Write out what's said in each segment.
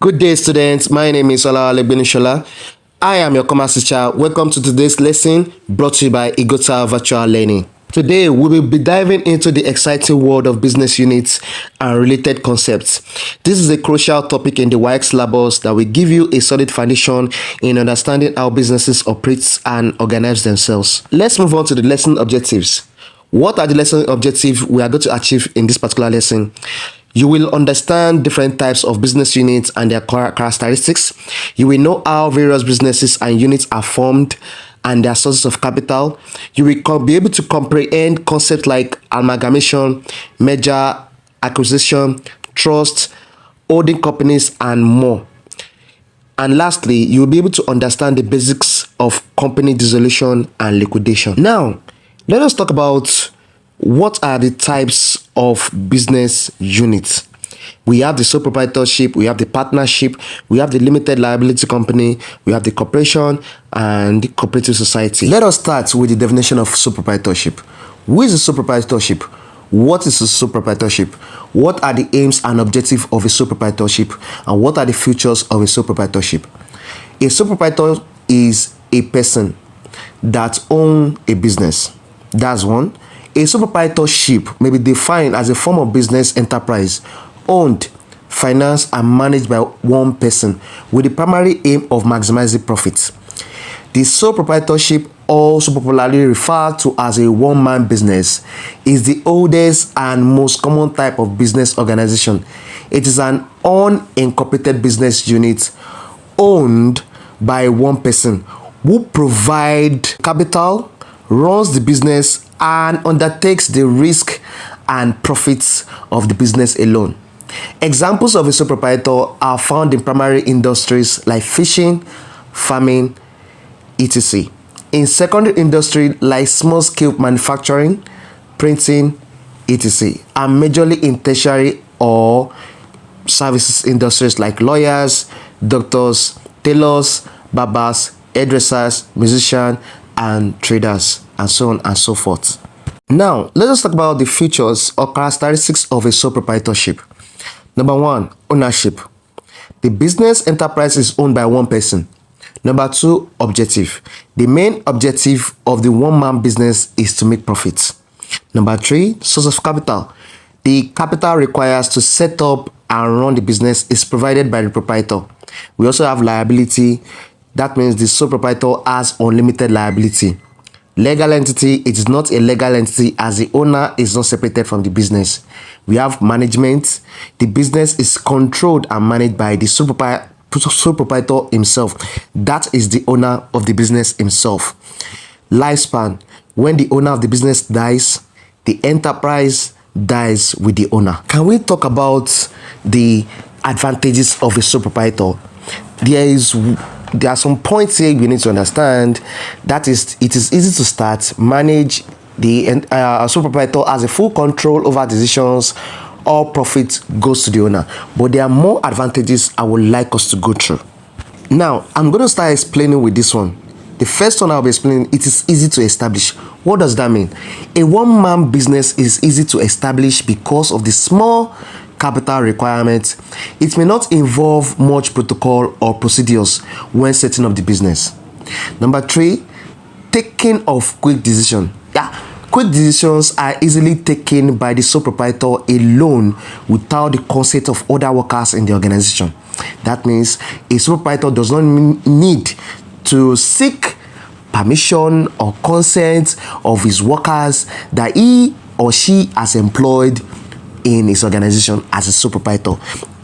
Good day, students. My name is Liability. I am your commerce teacher. Welcome to today's lesson brought to you by Igota Virtual Learning. Today, we will be diving into the exciting world of business units and related concepts. This is a crucial topic in the YX syllabus that will give you a solid foundation in understanding how businesses operate and organize themselves. Let's move on to the lesson objectives. What are the lesson objectives we are going to achieve in this particular lesson? You will understand different types of business units and their characteristics. You will know how various businesses and units are formed and their sources of capital. You will be able to comprehend concepts like amalgamation, merger, acquisition, trust, holding companies, and more. And lastly, you will be able to understand the basics of company dissolution and liquidation. Now, let us talk about what are the types of business units. We have the sole proprietorship, we have the partnership, we have the limited liability company, we have the corporation, and the cooperative society. Let us start with the definition of sole proprietorship. Who is a sole proprietorship? What is a sole proprietorship? What are the aims and objectives of a sole proprietorship? And what are the features of a sole proprietorship? A sole proprietor is a person that owns a business. That's one. A sole proprietorship may be defined as a form of business enterprise owned, financed, and managed by one person with the primary aim of maximizing profits. The sole proprietorship, also popularly referred to as a one-man business, is the oldest and most common type of business organization. It is an unincorporated business unit owned by one person who provides capital, runs the business, and undertakes the risk and profits of the business alone. Examples of a sole proprietor are found in primary industries like fishing, farming, etc. In secondary industry like small-scale manufacturing, printing, etc. And majorly in tertiary or services industries like lawyers, doctors, tailors, barbers, hairdressers, musicians, and traders, and so on and so forth. Now, let us talk about the features or characteristics of a sole proprietorship. Number one, ownership. The business enterprise is owned by one person. Number two, objective. The main objective of the one-man business is to make profits. Number three, source of capital. The capital required to set up and run the business is provided by the proprietor. We also have liability. That means the sole proprietor has unlimited liability. Legal entity, it is not a legal entity as the owner is not separated from the business. We have management. The business is controlled and managed by the sole proprietor himself. That is the owner of the business himself. Lifespan, when the owner of the business dies, the enterprise dies with the owner. Can we talk about the advantages of a sole proprietor? There are some points here we need to understand. That is, it is easy to start, manage. The sole proprietor has a full control over decisions. All profit goes to the owner. But there are more advantages I would like us to go through. Now, I'm going to start explaining with this one. The first one I'll be explaining, it is easy to establish. What does that mean? A one-man business is easy to establish because of the small capital requirements. It may not involve much protocol or procedures when setting up the business. Number three, taking of quick decision. Quick decisions are easily taken by the sole proprietor alone without the consent of other workers in the organization. That means a sole proprietor does not need to seek permission or consent of his workers that he or she has employed in his organization as a sole proprietor.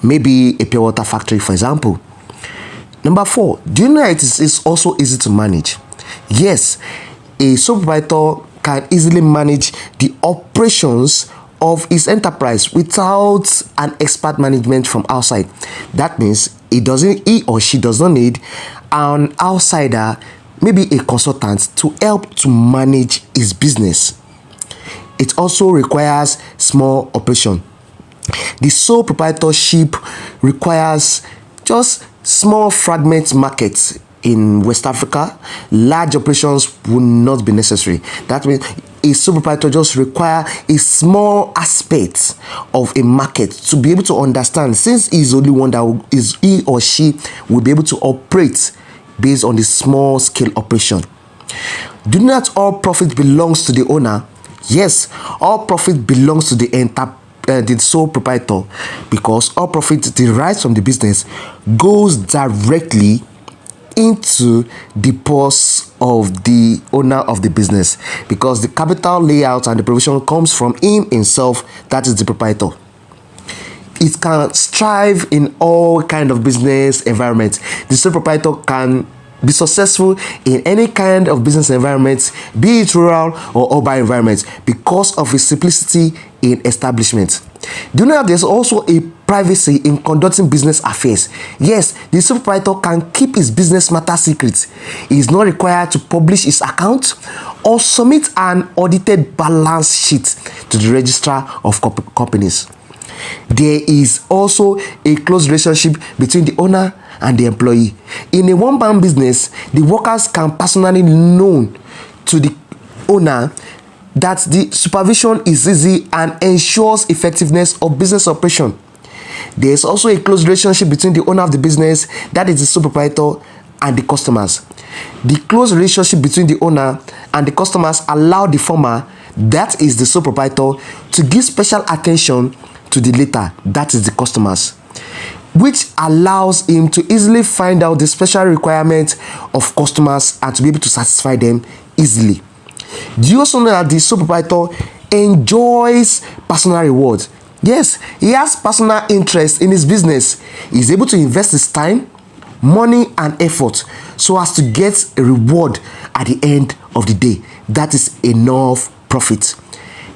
Maybe a pure water factory, for example. Number four, do you know it is also easy to manage? Yes, a sole proprietor can easily manage the operations of his enterprise without an expert management from outside. That means he or she does not need an outsider, maybe a consultant, to help to manage his business. It also requires small operation. The sole proprietorship requires just small fragment markets in West Africa. Large operations will not be necessary. That means a sole proprietor just require a small aspect of a market to be able to understand, since he is only one that is he or she will be able to operate based on the small scale operation. Do not all profit belongs to the owner? Yes, all profit belongs to the sole proprietor, because all profit derived from the business goes directly into the purse of the owner of the business, because the capital layout and the provision comes from him himself, that is the proprietor. It can strive in all kind of business environment. The sole proprietor can be successful in any kind of business environment, be it rural or urban environment, because of its simplicity in establishment. Do you know that there's also a privacy in conducting business affairs? Yes, the sole proprietor can keep his business matter secret. He is not required to publish his account or submit an audited balance sheet to the registrar of companies. There is also a close relationship between the owner and the employee. In a one-man business, the workers can personally known to the owner that the supervision is easy and ensures effectiveness of business operation. There is also a close relationship between the owner of the business, that is the sole proprietor, and the customers. The close relationship between the owner and the customers allow the former, that is the sole proprietor, to give special attention to the latter, that is the customers, which allows him to easily find out the special requirements of customers and to be able to satisfy them easily. Do you also know that the sole proprietor enjoys personal reward? Yes, he has personal interest in his business. He is able to invest his time, money and effort so as to get a reward at the end of the day. That is enough profit.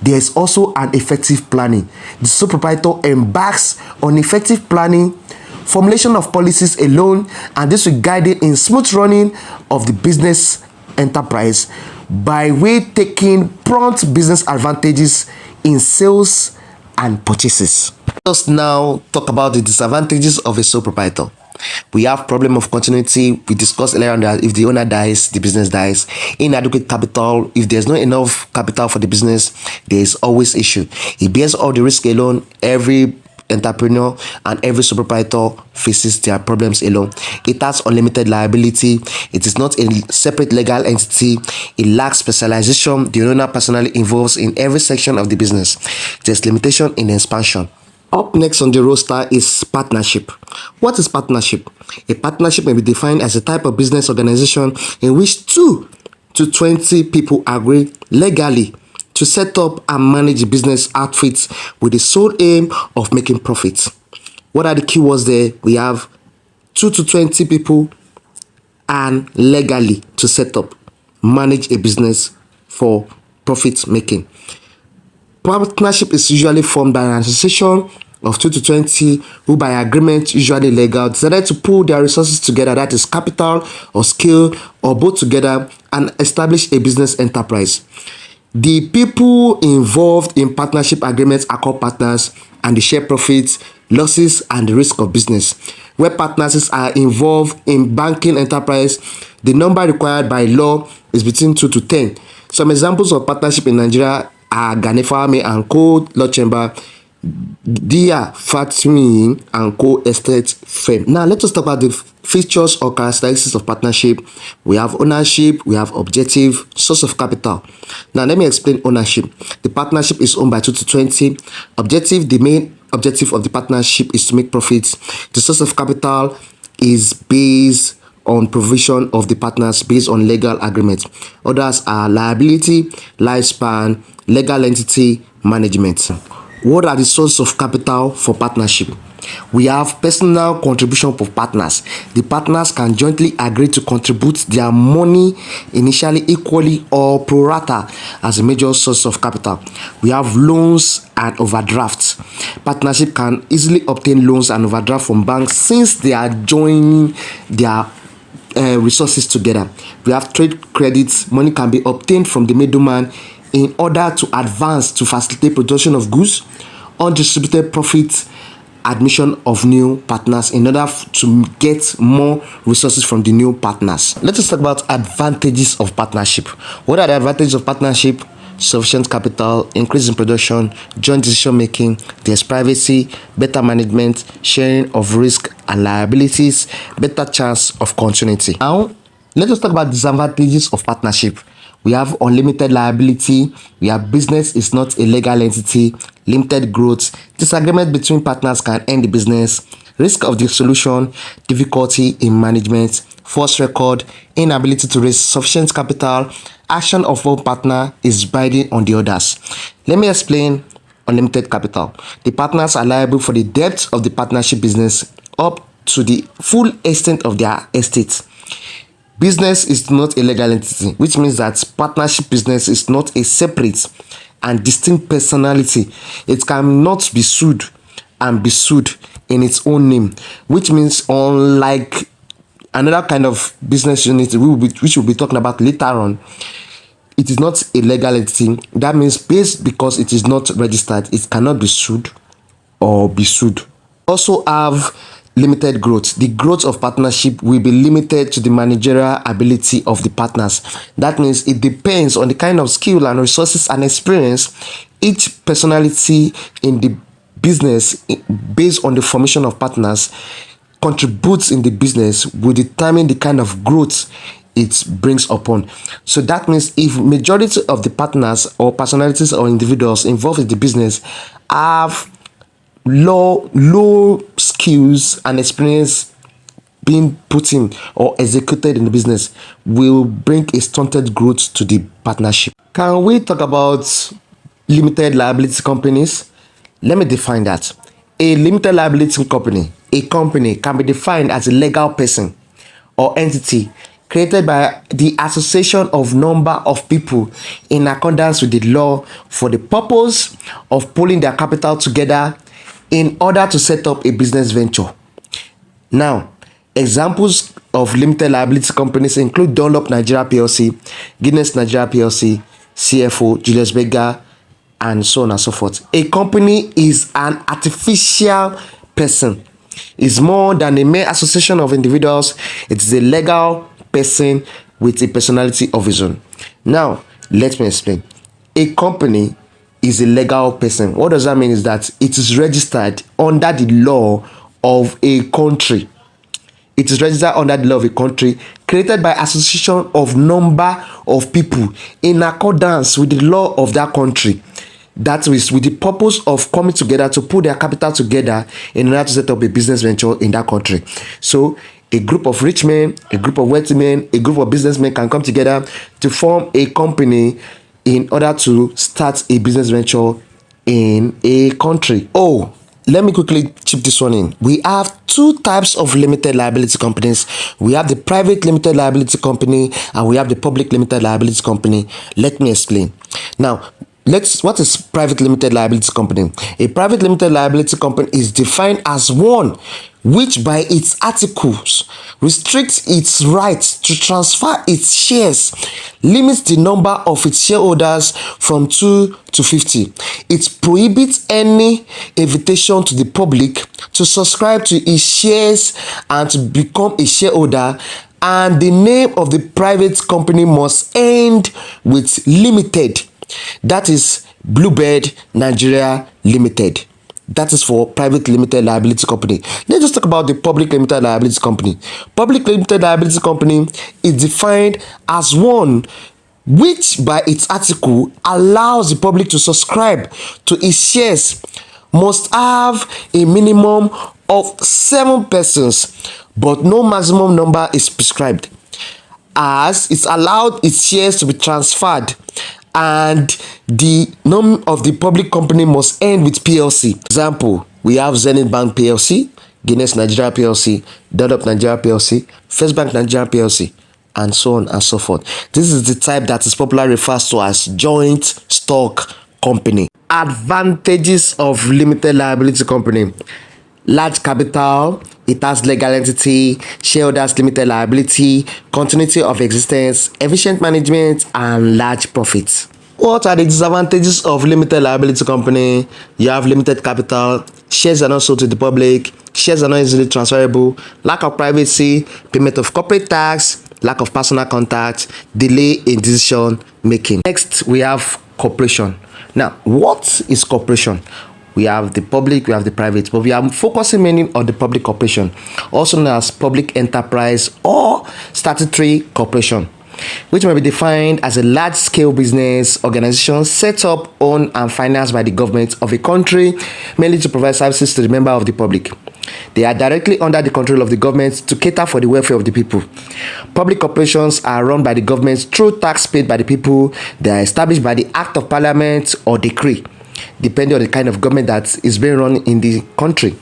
There is also an effective planning. The sole proprietor embarks on effective planning, formulation of policies alone, and this will guide it in smooth running of the business enterprise by way taking prompt business advantages in sales and purchases. Let us now talk about the disadvantages of a sole proprietor. We have problem of continuity. We discussed earlier on that if the owner dies, the business dies. Inadequate capital. If there's not enough capital for the business, there is always issue. It bears all the risk alone. Every entrepreneur and every sole proprietor faces their problems alone. It has unlimited liability. It is not a separate legal entity. It lacks specialization. The owner personally involves in every section of the business. There's limitation in expansion. Up next on the roster is partnership. What is partnership? A partnership may be defined as a type of business organization in which 2 to 20 people agree legally to set up and manage business outfits with the sole aim of making profits. What are the keywords there? We have 2 to 20 people and legally to set up, manage a business for profit making. Partnership is usually formed by an association of 2 to 20 who by agreement, usually legal, decided to pool their resources together, that is capital or skill or both together, and establish a business enterprise. The people involved in partnership agreements are called partners, and they share profits, losses and the risk of business. Where partners are involved in banking enterprise, the number required by law is between 2 to 10. Some examples of partnership in Nigeria are Ganefame and Co. Law Chamber, Dia Fatmi and Co. Estate Firm. Now let us talk about the features or characteristics of partnership. We have ownership, we have objective, source of capital. Now let me explain ownership. The partnership is owned by 2 to 20. Objective, the main objective of the partnership is to make profits. The source of capital is based on provision of the partners based on legal agreement. Others are liability, lifespan, legal entity, management. What are the sources of capital for partnership? We have personal contribution for partners. The partners can jointly agree to contribute their money initially equally or pro rata as a major source of capital. We have loans and overdrafts. Partnership can easily obtain loans and overdraft from banks since they are joining their resources together. We have trade credits. Money can be obtained from the middleman in order to advance to facilitate production of goods, undistributed profit, admission of new partners in order to get more resources from the new partners. Let us talk about advantages of partnership. What are the advantages of partnership? sufficient capital, increase in production, joint decision making, there's privacy, better management, sharing of risk and liabilities, better chance of continuity. Now, let us talk about disadvantages of partnership. We have unlimited liability, we have business is not a legal entity, limited growth, disagreement between partners can end the business, risk of dissolution, difficulty in management, false record, inability to raise sufficient capital, action of one partner is binding on the others. Let me explain unlimited capital. The partners are liable for the debt of the partnership business up to the full extent of their estate. Business is not a legal entity, which means that partnership business is not a separate and distinct personality. It cannot be sued and be sued in its own name, which means unlike another kind of business unit which we'll be talking about later on, it is not a legal entity. That means based because it is not registered, it cannot be sued or be sued. Also have limited growth. The growth of partnership will be limited to the managerial ability of the partners. That means it depends on the kind of skill and resources and experience each personality in the business based on the formation of partners contributes in the business will determine the kind of growth it brings upon. So that means if majority of the partners or personalities or individuals involved in the business have low skills and experience being put in or executed in the business, will bring a stunted growth to the partnership. Can we talk about limited liability companies? Let me define that. A limited liability company, a company can be defined as a legal person or entity created by the association of number of people in accordance with the law for the purpose of pulling their capital together in order to set up a business venture. Now, examples of limited liability companies include Dunlop Nigeria PLC, Guinness Nigeria PLC, CFO, Julius Berger, and so on and so forth. A company is an artificial person. It's more than a mere association of individuals. It is a legal person with a personality of his own. Now, let me explain. A company is a legal person. What does that mean is that it is registered under the law of a country. It is registered under the law of a country, created by association of number of people in accordance with the law of that country. That is with the purpose of coming together to put their capital together in order to set up a business venture in that country. So a group of rich men, a group of wealthy men, a group of businessmen can come together to form a company in order to start a business venture in a country. Oh, let me quickly chip this one in. We have two types of limited liability companies. We have the private limited liability company and we have the public limited liability company. Let me explain. Now, what is private limited liability company? A private limited liability company is defined as one which by its articles restricts its right to transfer its shares, limits the number of its shareholders from 2 to 50. It prohibits any invitation to the public to subscribe to its shares and to become a shareholder, and the name of the private company must end with limited. That is Bluebird Nigeria Limited. That is for private limited liability company. Let's just talk about the public limited liability company. Public limited liability company is defined as one which by its article allows the public to subscribe to its shares, must have a minimum of 7 persons, but no maximum number is prescribed, as it's allowed its shares to be transferred, and the name of the public company must end with PLC. Example, we have Zenith Bank PLC, Guinness Nigeria PLC, Dunlop Nigeria PLC, First Bank Nigeria PLC, and so on and so forth. This is the type that is popularly referred to as joint stock company. Advantages of limited liability company: large capital, it has legal entity, shareholders limited liability, continuity of existence, efficient management, and large profits. What are the disadvantages of limited liability company? You have limited capital, shares are not sold to the public, shares are not easily transferable, lack of privacy, payment of corporate tax, lack of personal contact, delay in decision making. Next, we have corporation. Now, what is corporation? We have the public, we have the private, but we are focusing mainly on the public corporation, also known as public enterprise or statutory corporation, which may be defined as a large-scale business organization set up, owned, and financed by the government of a country, mainly to provide services to the member of the public. They are directly under the control of the government to cater for the welfare of the people. Public corporations are run by the government through tax paid by the people. They are established by the Act of Parliament or decree, depending on the kind of government that is being run in the country.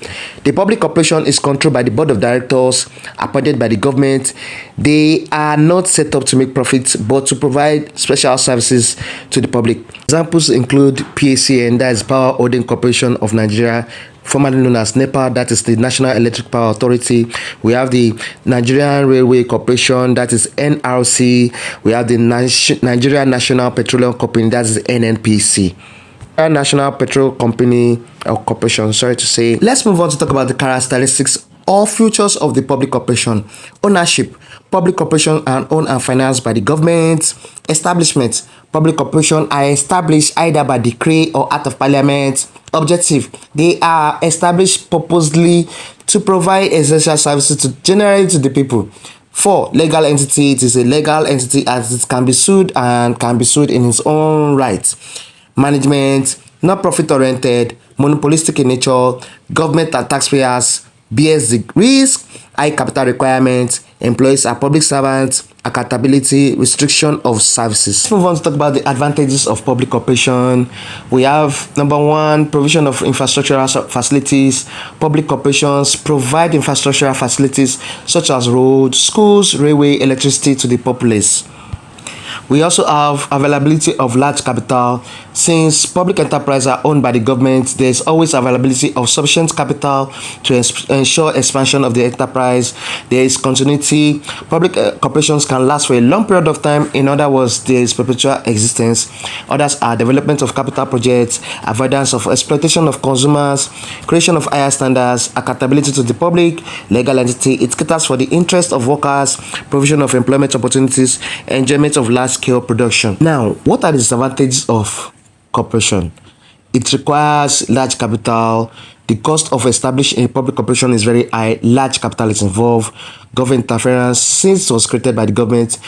The public corporation is controlled by the board of directors appointed by the government. They are not set up to make profits, but to provide special services to the public. Examples include PACN, that is Power Holding Corporation of Nigeria, formerly known as NEPA, that is the National Electric Power Authority. We have the Nigerian Railway Corporation, that is NRC. We have the Nigeria National Petroleum Company, that is NNPC. National Petrol Company or Corporation, sorry to say. Let's move on to talk about the characteristics or features of the public corporation. Ownership. Public corporations are owned and financed by the government. Establishment. Public corporations are established either by decree or act of parliament. Objective. They are established purposely to provide essential services generally to the people. 4. Legal entity. It is a legal entity as it can be sued and can be sued in its own right. Management, not profit oriented, monopolistic in nature, government and taxpayers bears the risk, high capital requirements, employees are public servants, accountability, restriction of services. Let's move on to talk about the advantages of public corporation. We have number 1, provision of infrastructural facilities. Public corporations provide infrastructural facilities such as roads, schools, railway, electricity to the populace. We also have availability of large capital. Since public enterprises are owned by the government, there is always availability of sufficient capital to ensure expansion of the enterprise. There is continuity. Public corporations can last for a long period of time. In other words, there is perpetual existence. Others are development of capital projects, avoidance of exploitation of consumers, creation of higher standards, accountability to the public, legal entity. It caters for the interest of workers, provision of employment opportunities, enjoyment of large-scale production. Now, what are the disadvantages of corporation? It requires large capital. The cost of establishing a public corporation is very high. Large capital is involved. Government interference. Since it was created by the government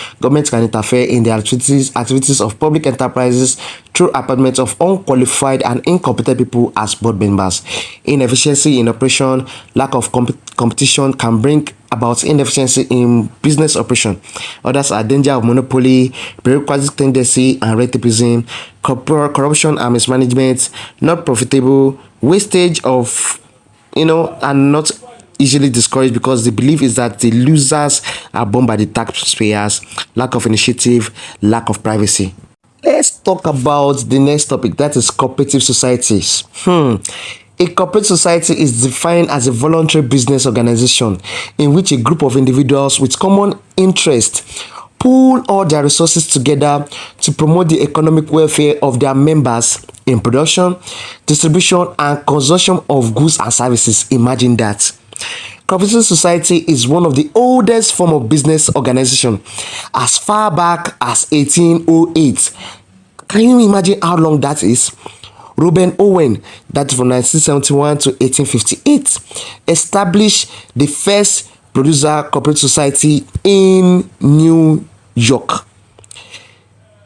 can interfere in the activities of public enterprises through appointment of unqualified and incompetent people as board members. Inefficiency in operation, lack of competition can bring about inefficiency in business operation. Others are danger of monopoly, bureaucratic tendency and red tapeism, corruption and mismanagement, not profitable, wastage of, and not easily discouraged because the belief is that the losers are borne by the taxpayers, lack of initiative, lack of privacy. Let's talk about the next topic, that is cooperative societies. A cooperative society is defined as a voluntary business organization in which a group of individuals with common interest pool all their resources together to promote the economic welfare of their members in production, distribution, and consumption of goods and services. Imagine that. Cooperative society is one of the oldest form of business organization, as far back as 1808. Can you imagine how long that is? Reuben Owen, that's from 1971 to 1858, established the first producer cooperative society in New York,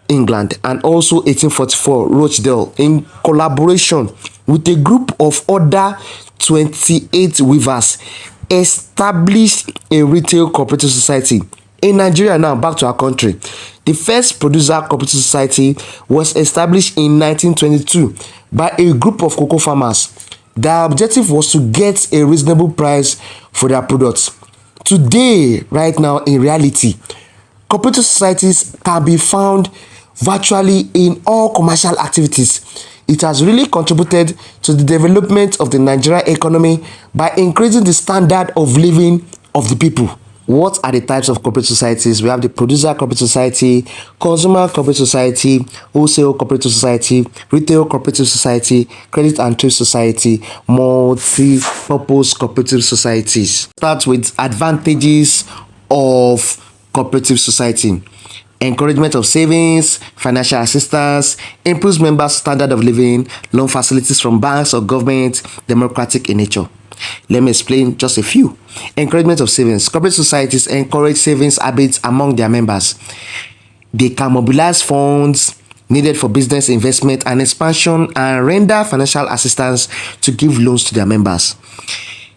England, and also 1844 Rochdale, in collaboration with a group of other 28 weavers, established a retail cooperative society. In Nigeria now, back to our country, the first producer cooperative society was established in 1922 by a group of cocoa farmers. Their objective was to get a reasonable price for their products. Today, right now, in reality, cooperative societies can be found virtually in all commercial activities. It has really contributed to the development of the Nigerian economy by increasing the standard of living of the people. What are the types of cooperative societies? We have the producer cooperative society, consumer cooperative society, wholesale cooperative society, retail cooperative society, credit and trade society, multi-purpose cooperative societies. Start with advantages of cooperative society. encouragement of savings, financial assistance, improves members' standard of living, loan facilities from banks or government, democratic in nature. Let me explain just a few. Encouragement of savings. Corporate societies encourage savings habits among their members. They can mobilize funds needed for business investment and expansion and render financial assistance to give loans to their members.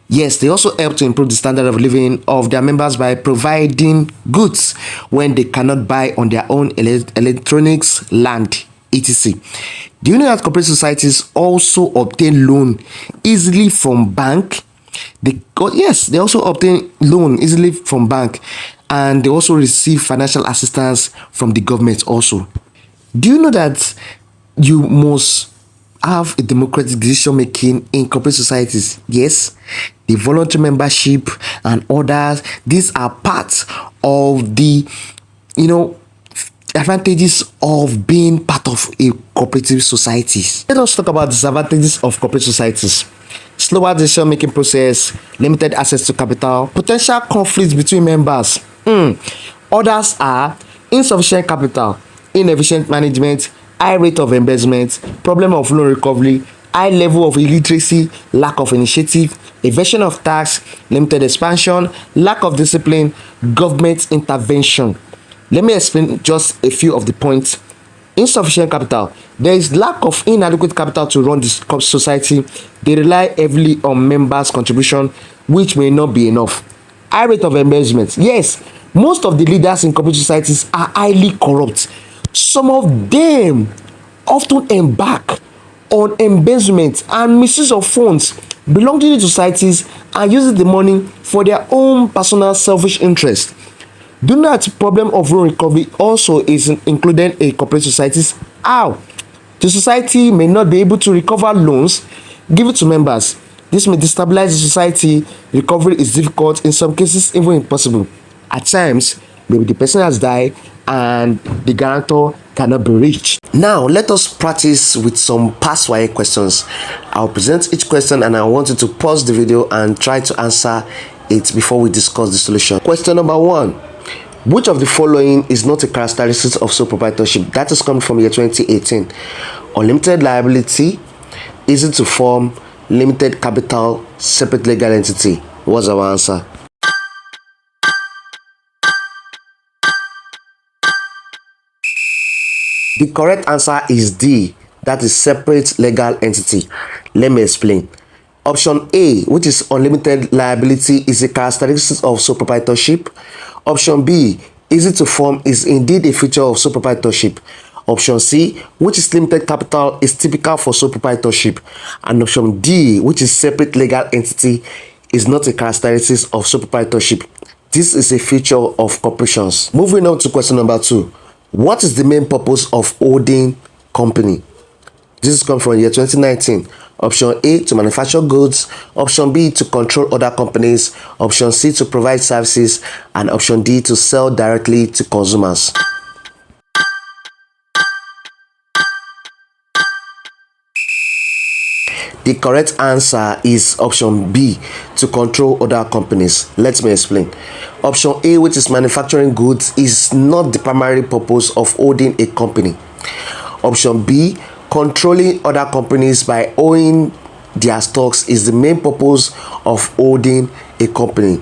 Yes, they also help to improve the standard of living of their members by providing goods when they cannot buy on their own electronics, land, etc. Do you know that corporate societies also obtain loan easily from bank? Yes, they also obtain loan easily from bank, and they also receive financial assistance from the government also. Do you know that you must have a democratic decision making in corporate societies? Yes, the voluntary membership and others, these are parts of the, advantages of being part of a cooperative society. Let us talk about disadvantages of corporate societies. Slower decision making process, limited access to capital, potential conflicts between members. Others are insufficient capital, inefficient management, high rate of embezzlement, problem of loan recovery, high level of illiteracy, lack of initiative, evasion of tax, limited expansion, lack of discipline, government intervention. Let me explain just a few of the points. Insufficient capital. There is lack of inadequate capital to run this society. They rely heavily on members' contribution, which may not be enough. High rate of embezzlement. Yes, most of the leaders in corporate societies are highly corrupt. Some of them often embark on embezzlement and misuse of funds belonging to societies and uses the money for their own personal selfish interest. Do not problem of loan recovery also is included in corporate societies. How? The society may not be able to recover loans given to members. This may destabilize the society. Recovery is difficult, in some cases even impossible. At times, maybe the person has died and the guarantor cannot be reached. Now, let us practice with some past WAEC questions. I'll present each question and I want you to pause the video and try to answer it before we discuss the solution. Question number 1. Which of the following is not a characteristic of sole proprietorship? That is coming from year 2018. Unlimited liability, easy to form, limited capital, separate legal entity. What's our answer? The correct answer is D. That is separate legal entity. Let me explain. Option A, which is unlimited liability, is a characteristic of sole proprietorship. Option B, easy to form, is indeed a feature of sole proprietorship. Option C, which is limited capital, is typical for sole proprietorship. And option D, which is separate legal entity, is not a characteristic of sole proprietorship. This is a feature of corporations. Moving on to question number 2. What is the main purpose of holding company? This is come from year 2019. Option A, to manufacture goods. Option B, to control other companies. Option C, to provide services. And option D, to sell directly to consumers. The correct answer is option B, to control other companies. Let me explain. Option A, which is manufacturing goods, is not the primary purpose of holding a company. Option B, controlling other companies by owning their stocks, is the main purpose of holding a company.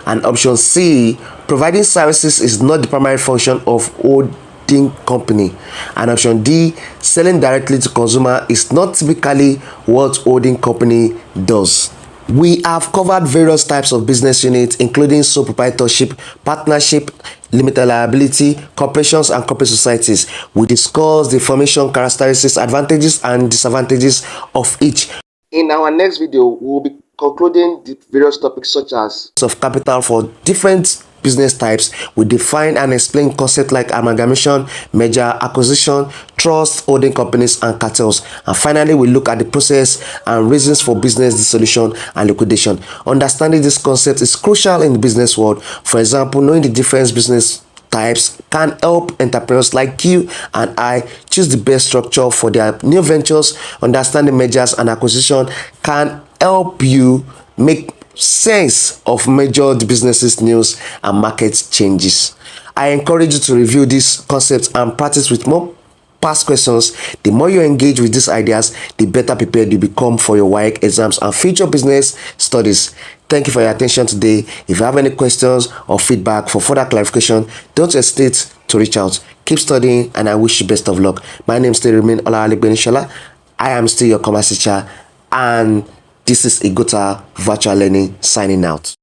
And option C, providing services, is not the primary function of holding company. And option D, selling directly to consumer, is not typically what holding company does. We have covered various types of business units, including sole proprietorship, partnership, limited liability, corporations, and corporate societies. We discussed the formation characteristics, advantages, and disadvantages of each. In our next video, we will be concluding the various topics such as of capital for different business types. We define and explain concepts like amalgamation, merger, acquisition, trust, holding companies, and cartels. And finally, we look at the process and reasons for business dissolution and liquidation. Understanding this concept is crucial in the business world. For example, knowing the different business types can help entrepreneurs like you and I choose the best structure for their new ventures. Understanding mergers and acquisition can help you make sense of major businesses news and market changes. I encourage you to review these concepts and practice with more past questions. The more you engage with these ideas, the better prepared you become for your WAEC exams and future business studies. Thank you for your attention today. If you have any questions or feedback for further clarification, don't hesitate to reach out. Keep studying and I wish you best of luck. My name still remains Liability. I am still your commerce teacher and this is Igota Virtual Learning signing out.